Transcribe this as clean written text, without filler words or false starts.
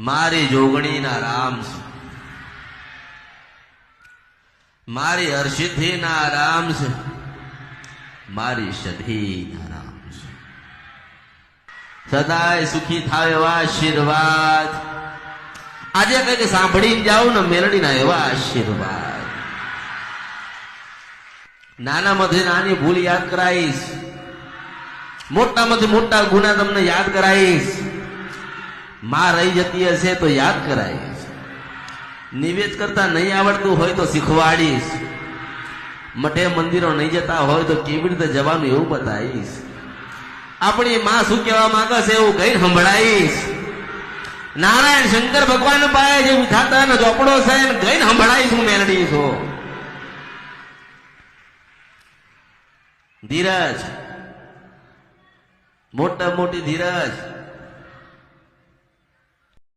મારી જોગણીના રામ છે, મારી હરસિદ્ધિના રામ છે, મારી સધીના રામ છે. સદાય સુખી થાય એવા આશીર્વાદ આજે કઈક સાંભળીને જાવ ને મેલડીના એવા આશીર્વાદ. નાનામાંથી નાની ભૂલ યાદ કરાવીશ, મોટામાંથી મોટા ગુના તમને યાદ કરાવીશ. માં રહી જતી હશે તો યાદ કરાવીશ, નિવેદ કરતા નહીં આવડતું હોય તો શીખવાડીશ, મઠે મંદિરો નહીં જતા હોય તો કેવી રીતે જવાનું એવું બતાવીશ. આપણી માં શું કહેવા માંગે છે એવું કઈ સંભળાવીશ. નારાયણ શંકર ભગવાન પાસે જે વિધાતા ને ચોપડો છે એને ગઈને સંભળાવીશ હું મેલડી છું. ધીરજ, મોટા મોટી ધીરજ.